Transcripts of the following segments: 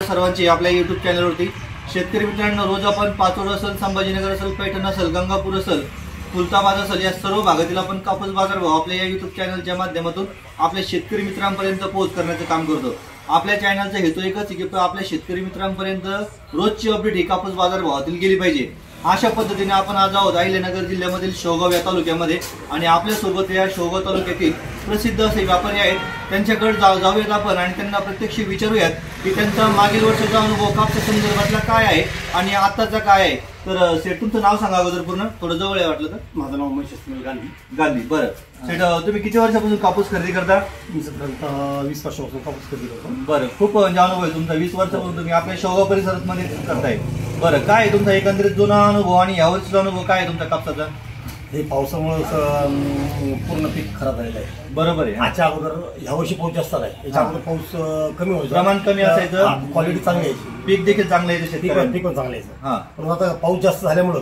सर्वांची आपल्या YouTube चॅनलवरती। शेतकरी मित्रांनो, रोज आपण पाचोड असेल, संभाजीनगर असेल, पैठण असेल, गंगापूर असेल, खुलताबाद असेल या सर्व भागातील आपण कापूस बाजारभाव आपल्या या YouTube चॅनलच्या माध्यमातून आपल्या शेतकरी मित्रांपर्यंत पोहोच करण्याचं काम करतो। आपल्या चॅनलचा हेतू एकच आहे की आपल्या शेतकरी मित्रांपर्यंत रोजची अपडेट ही कापूस बाजारभावातील गेली पाहिजे। अशा पद्धतीने आपण आज आहोत अहिल्यानगर जिल्ह्यामधील शेवगाव या तालुक्यामध्ये आणि आपल्या सोबत या शेवगाव तालुक्यातील प्रसिद्ध असे व्यापारी आहेत। त्यांच्याकडे जाऊयात आपण आणि त्यांना प्रत्यक्ष विचारूयात की त्यांचा मागील वर्षाचा अनुभव कापसा संदर्भातला काय आहे आणि आताचा काय आहे। तर सेठ, तुमचं नाव सांगा अगोदर पूर्ण, थोडं जवळ आहे वाटलं तर। माझं नाव महेश गांधी। बरं सेठ, तुम्ही किती वर्षापासून कापूस खरेदी करता? मी साधारणतः 20 वर्षापासून कापूस खरेदी करतो। बरं, खूप अनुभव आहे तुमचा। 20 वर्षापासून तुम्ही आपल्या शेवगाव परिसरामध्ये करताय। बरं, काय आहे तुमचा एकंदरीत जुना अनुभव आणि यावर्षीचा अनुभव काय आहे तुमचा कापसाचा? हे पावसामुळे पूर्ण पीक खराब झालेलं आहे। बरोबर आहे। याच्या अगोदर यावर्षी पाऊस जास्त आहे, याच्या अगोदर पाऊस कमी होता, प्रमाण कमी असायचं, क्वालिटी चांगली यायची, पीक देखील चांगलं यायचं, पीक पण चांगलं यायचं। पण आता पाऊस जास्त झाल्यामुळं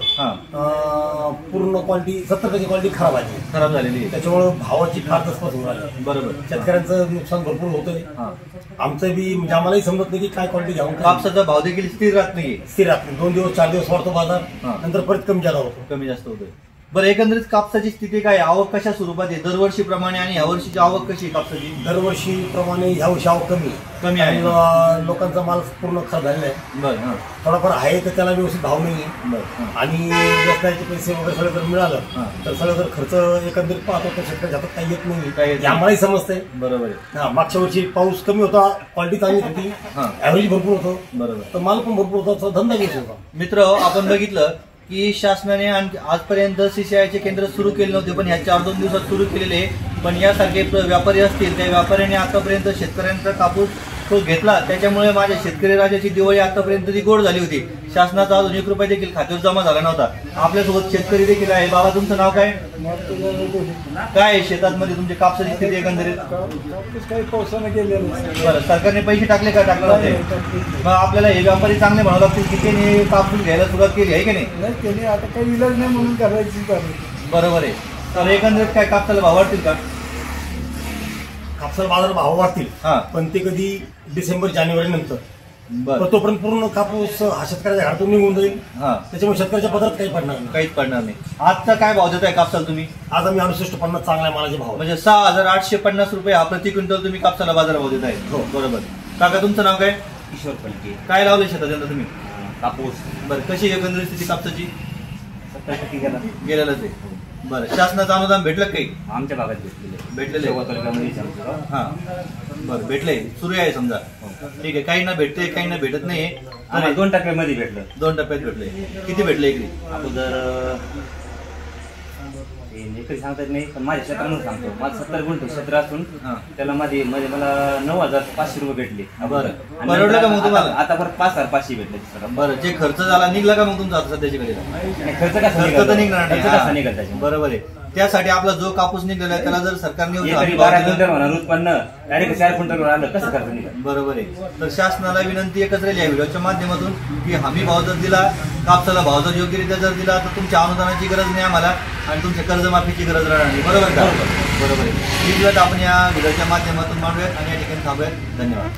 पूर्ण क्वालिटी 70% क्वालिटी खराब झालेली आहे। त्याच्यामुळे भावाची फार दसपस होऊन राहिली। बरोबर, शेतकऱ्यांचं नुकसान भरपूर होतंय। आमचं बी म्हणजे आम्हालाही समजत नाही की काय क्वालिटी घ्यावं। कापसाचा भाव देखील स्थिर राहत नाही, 2 दिवस 4 दिवस वाढतो बाजार, नंतर परत कमी जास्त होतो। बरं, एकंदरीत कापसाची स्थिती काय, आवक कशा स्वरूपात आहे दरवर्षीप्रमाणे आणि यावर्षीची आवक कशी आहे कापसाची? दरवर्षीप्रमाणे यावर्षी आवक कमी आहे। लोकांचा माल पूर्ण खराब झालेला आहे। बरं, थोडाफार आहे तर त्याला व्यवस्थित भाव नाही आणि व्यवसायाचे पैसे वगैरे सगळं जर मिळालं तर सगळं जर खर्च एकंदरीत पाहतो तर शेतकऱ्याच्या हातात काही येत नाही, आम्हालाही समजतंय। बरोबर आहे। मागच्या वर्षी पाऊस कमी होता, क्वालिटी चांगली होती, ऍव्हरेज भरपूर होतं, बरोबर, तर माल पण भरपूर होता, धंदा घेत होता। मित्र, आपण बघितलं की शासनाने आजपर्यंत CCIचे केंद्र सुरू केले नव्हते, पण या 4-2 दिवसात सुरू केलेले। पण यासारखे व्यापारी असतील, त्या व्यापाऱ्यांनी आतापर्यंत शेतकऱ्यांचा कापूस तो घेतला, त्याच्यामुळे माझ्या शेतकरी राजाची दिवाळी आतापर्यंत ती गोड झाली होती। शासनाचा अजून 1 रुपया देखील खात्यावर जमा झाला नव्हता। आपल्यासोबत शेतकरी देखील आहे। बाबा, तुमचं नाव काय? काय शेतात मध्ये तुमची कापसाची स्थिती एकंदरीत? काही पावसाने गेलेलं। बरं, सरकारने पैसे टाकले का? टाकले होते। मग आपल्याला हे व्यापारी चांगले म्हणावं लागतील की त्यांनी कापूस घ्यायला सुरुवात केली आहे की नाही? त्यांनी आता काही इलाज नाही म्हणून करायची। बरोबर आहे। तर एकंदरीत काय कापसाला भाव वाढतील का? कापसाला बाजार भाव वाढतील, पण ते कधी डिसेंबर जानेवारी नंतर। तोपर्यंत पूर्ण कापूस हा शेतकऱ्याच्या घरातून निघून जाईल, त्याच्यामुळे शेतकऱ्याच्या पदरात काहीच पडणार नाही। आजचा काय भाव देताय कापसाला तुम्ही? आज आम्ही 68-50 चांगल्या मालाचे भाव, म्हणजे 6,850 रुपये हा प्रति क्विंटल तुम्ही कापसाला बाजार भाव देताय। हो, बरोबर। काका, तुमचं नाव काय? किशोर फलके। काय लावले शेतात यंदा तुम्ही? कापूस। बरं, कशी एकंदरीत स्थिती कापसाची? 70% गेलेलंच आहे। बरं, शासनाचं अनुदान भेटलं काही? आमच्या भागात भेटलेले बरं, भेटलंय, सुरू आहे समजा। ठीक आहे, काही ना भेटते, काही ना भेटत नाही। 2% मध्ये भेटलं। 2 टप्प्यात भेटले। किती भेटले इकडे? अगोदर काही सांगता येत नाही, पण माझ्या क्षेत्रातून सांगतो। माझं 70 गुंठे क्षेत्र असून त्याला मला 9,500 रुपये भेटले। बरं, परवडलं का मग तुम्हाला? आता परत 5,500 भेटले। बरं, जे खर्च झाला निघला का मग तुमचा सध्याच्या कडे? खर्च तर निघणार नाही। बरोबर आहे। त्यासाठी आपला जो कापूस निघलेला आहे त्याला जर सरकारने 12 क्विंटल होणार उत्पन्न, डायरेक्ट 4 क्विंटल आलं, कसं खर्च निघाल? बरोबर आहे। तर शासनाला विनंती एकच राहील या व्हिडिओच्या माध्यमातून की हमी भाव जर दिला, कापसाला भाव जर योग्यरित्या जर दिला तर तुमच्या अनुदानाची गरज नाही आम्हाला आणि तुमच्या कर्जमाफीची गरज राहणार नाही। बरोबर का? बरोबर आहे। ही आपण या व्हिडिओच्या माध्यमातून मांडूयात आणि या ठिकाणी थांबूयात। धन्यवाद।